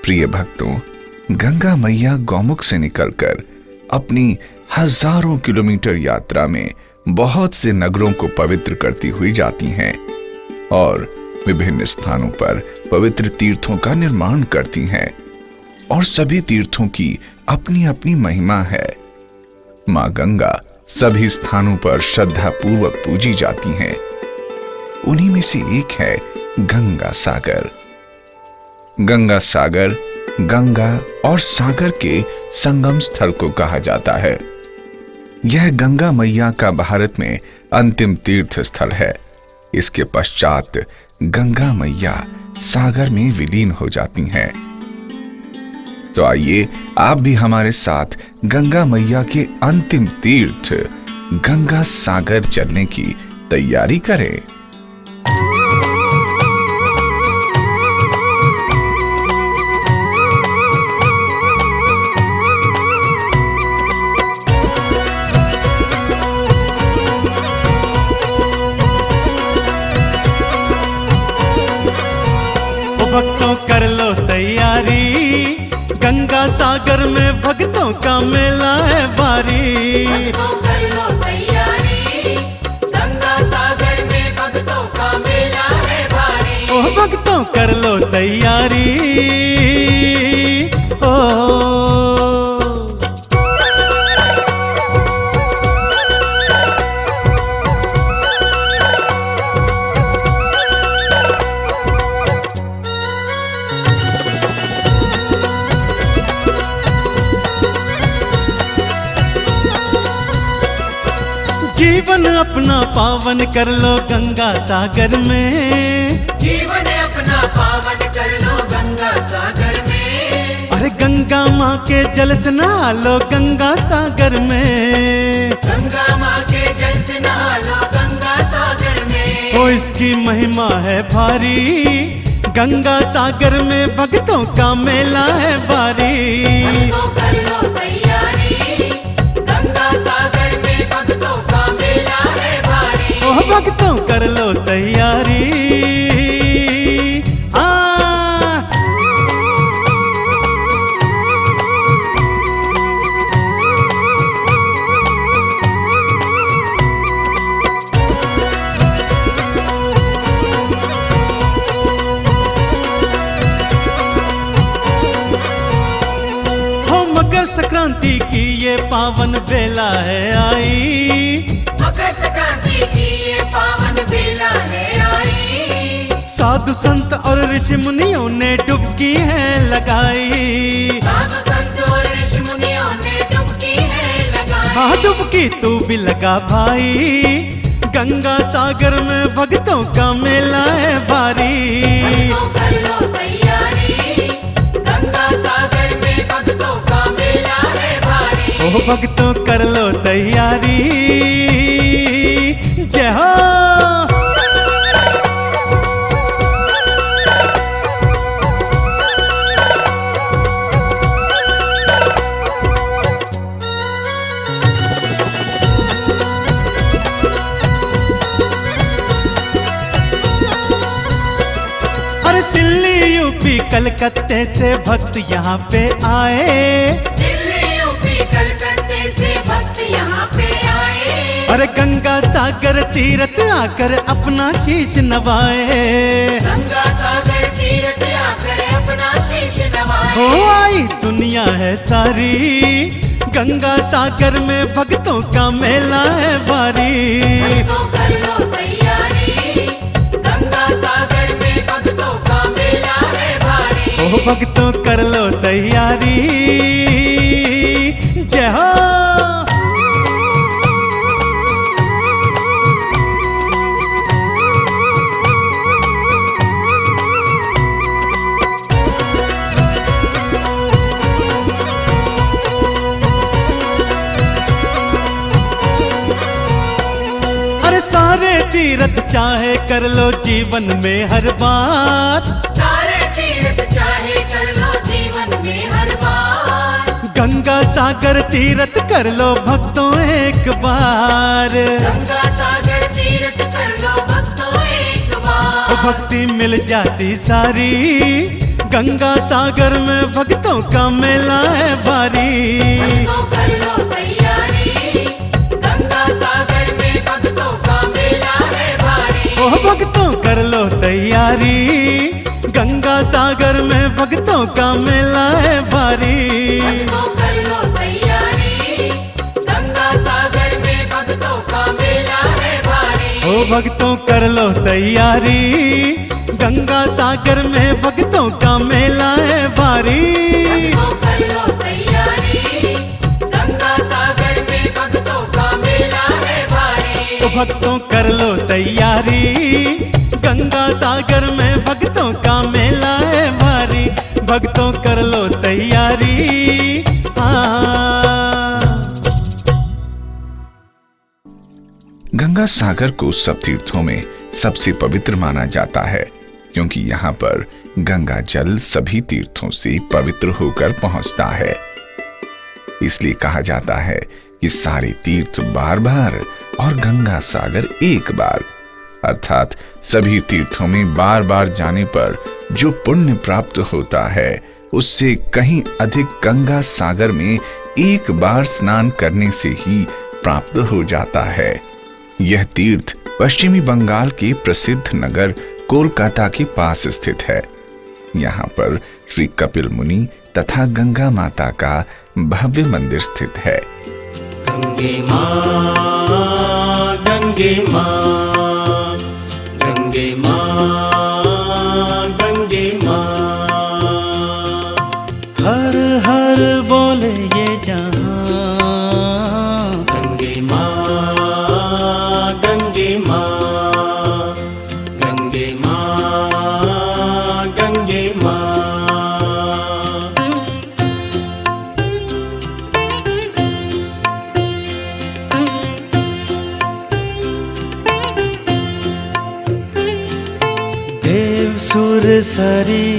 प्रिय भक्तों, गंगा मैया गौमुख से निकलकर अपनी हजारों किलोमीटर यात्रा में बहुत से नगरों को पवित्र करती हुई जाती हैं और विभिन्न स्थानों पर पवित्र तीर्थों का निर्माण करती हैं और सभी तीर्थों की अपनी अपनी महिमा है। मां गंगा सभी स्थानों पर श्रद्धा पूर्वक पूजी जाती हैं। उन्हीं में से एक है गंगा सागर। गंगा सागर गंगा और सागर के संगम स्थल को कहा जाता है। यह गंगा मैया का भारत में अंतिम तीर्थ स्थल है। इसके पश्चात गंगा मैया सागर में विलीन हो जाती हैं। तो आइए आप भी हमारे साथ गंगा मैया के अंतिम तीर्थ गंगा सागर चलने की तैयारी करें। भक्तों कर लो तैयारी, गंगा सागर में भक्तों का मेला है भारी। भक्तों कर लो तैयारी, गंगा सागर में भक्तों का मेला है भारी। ओह भक्तों कर लो तैयारी, ओ जीवन अपना पावन कर लो गंगा सागर में। जीवन अपना पावन कर लो गंगा सागर में। अरे गंगा माँ के जल से नहा लो गंगा सागर में। गंगा माँ के जल से नहा लो गंगा सागर में। ओ इसकी महिमा है भारी, गंगा सागर में भक्तों का मेला है भारी। भक्तों कर लो तैयारी, गंगा सागर में भक्तों का मेला है भारी। ओह भक्तों कर लो तैयारी, मकर संक्रांति की ये पावन बेला है आई। मकर संक्रांति की ये पावन बेला है आई। साधु संत और ऋषि मुनियों ने डुबकी है लगाई। साधु संत और ऋषि मुनियों ने डुबकी है लगाई। हाँ डुबकी तू भी लगा भाई, गंगा सागर में भक्तों का मेला है भारी। भक्तों कर लो तैयारी, गंगा सागर में भक्तों का मेला है भारी। ओह भक्तों कर लो तैयारी, जय हो। अरे सिल्ली यूपी कलकत्ते से भक्त यहाँ पे आए। दिल्ली यूपी कलकत्ते से भक्त यहाँ पे आए। अरे गंगा सागर तीरथ आकर अपना शीश नवाए। गंगा सागर तीरथ आकर अपना शीश नवाए। हो आई दुनिया है सारी, गंगा सागर में भक्तों का मेला है भारी। भक्तों कर लो तैयारी, गंगा सागर में भक्तों का मेला है भारी। ओह भक्तों कर लो तैयारी, जय हो। अरे सारे तीरथ चाहे कर लो जीवन में हर बार। सारे तीर्थ चाहे कर लो जीवन में हर बार। गंगा सागर तीरथ कर लो भक्तों एक बार। गंगा सागर तीर्थ कर लो भक्तों एक बार। भक्ति मिल जाती सारी, गंगा सागर में भक्तों का मेला है भारी। भक्तों कर लो तैयारी, गंगा सागर में भक्तों का मेला है भारी। ओह भक्तों कर लो तैयारी, गंगा सागर में भक्तों का मेला है भारी। भक्तों कर लो तैयारी, गंगा सागर में भक्तों का मेला है भारी। ओ भक्तों कर लो तैयारी, गंगा सागर में भक्तों का मेला है भारी। भक्तों कर लो तैयारी, गंगा सागर में भक्तों का मेला है भारी। तो भक्तों कर लो तैयारी, गंगा सागर में भक्तों का मेला है भारी। भक्तों कर लो तैयारी। गंगा सागर को सब तीर्थों में सबसे पवित्र माना जाता है, क्योंकि यहाँ पर गंगा जल सभी तीर्थों से पवित्र होकर पहुंचता है। इसलिए कहा जाता है कि सारे तीर्थ बार बार और गंगा सागर एक बार, अर्थात सभी तीर्थों में बार बार जाने पर जो पुण्य प्राप्त होता है उससे कहीं अधिक गंगा सागर में एक बार स्नान करने से ही प्राप्त हो जाता है। यह तीर्थ पश्चिमी बंगाल के प्रसिद्ध नगर कोलकाता के पास स्थित है। यहाँ पर श्री कपिल मुनि तथा गंगा माता का भव्य मंदिर स्थित है। गंगे माँ, गंगे माँ, गंगे माँ, गंगे माँ। हर हर बोले ये जहां, गंगे माँ, गंगे माँ, गंगे माँ, गंगे माँ। देव सुर सरी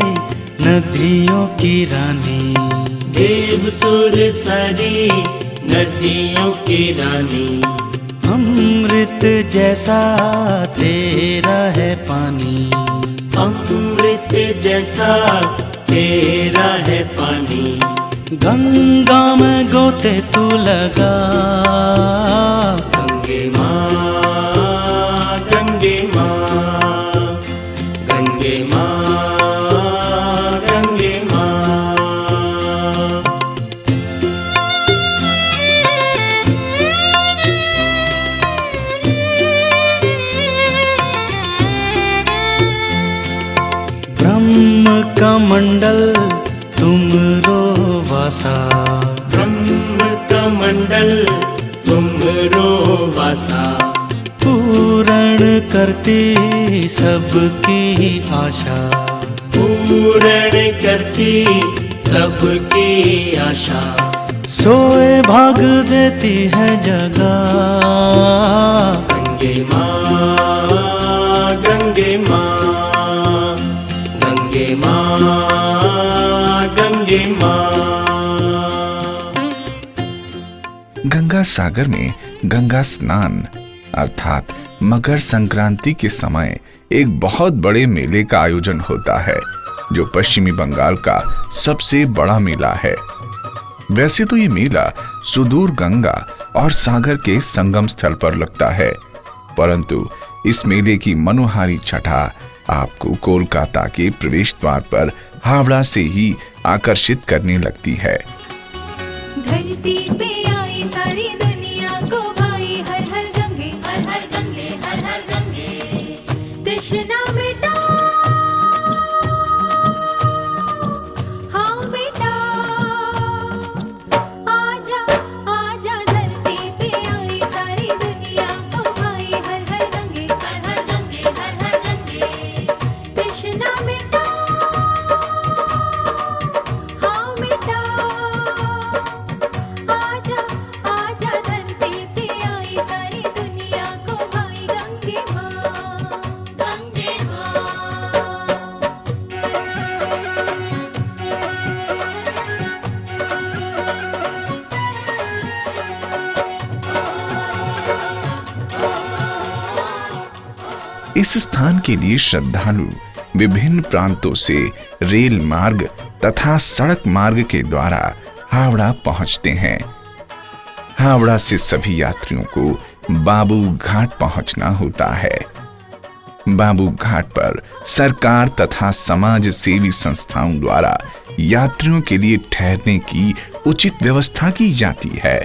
नदियों की रानी, देव सुर सरी नदियों की रानी। अमृत जैसा तेरा है पानी, अमृत जैसा तेरा है पानी। गंगा में गोते तू लगा। गंगे माँ, गंगे माँ, गंगे माँ, गंगे माँ। ब्रह्म का मंडल तुमरो वासा, ब्रह्म का मंडल तुमरो वासा। पूर्ण करती सबकी आशा, पूर्ण करती सबकी आशा। सोए भाग देती है जगा। गंगे माँ, गंगे माँ, गंगे माँ, गंगे माँ। गंगा सागर में गंगा स्नान अर्थात मकर संक्रांति के समय एक बहुत बड़े मेले का आयोजन होता है, जो पश्चिमी बंगाल का सबसे बड़ा मेला है। वैसे तो ये मेला सुदूर गंगा और सागर के संगम स्थल पर लगता है, परंतु इस मेले की मनोहारी छटा आपको कोलकाता के प्रवेश द्वार पर हावड़ा से ही आकर्षित करने लगती है। धरती पे आई सारी दुनिया को भाई हर हर गंगे, हर हर गंगे, हर हर गंगे। तृष्णा मिटा, हाँ बेटा, आजा आजा। धरती पे आई सारी दुनिया को भाई हर हर गंगे, हर हर गंगे, हर हर गंगे। तृष्णा मिटा, हाँ बेटा, आजा आजा। धरती पे आई सारी दुनिया को भाई गंगे माँ, गंगे माँ। इस स्थान के लिए श्रद्धालु विभिन्न प्रांतों से रेल मार्ग तथा सड़क मार्ग के द्वारा हावड़ा पहुंचते हैं। हावड़ा से सभी यात्रियों को बाबू घाट पहुंचना होता है। बाबू घाट पर सरकार तथा समाज सेवी संस्थाओं द्वारा यात्रियों के लिए ठहरने की उचित व्यवस्था की जाती है।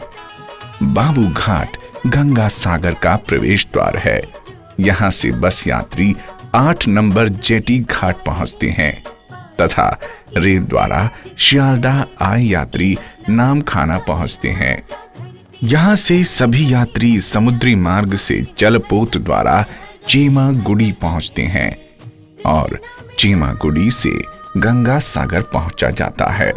बाबू घाट गंगा सागर का प्रवेश द्वार है। यहाँ से बस यात्री 8 नंबर जेटी घाट पहुंचते हैं तथा रेल द्वारा शियालदाह आए यात्री नामखाना पहुंचते हैं। यहाँ से सभी यात्री समुद्री मार्ग से जलपोत द्वारा चेमागुडी पहुंचते हैं और चेमागुडी से गंगा सागर पहुंचा जाता है।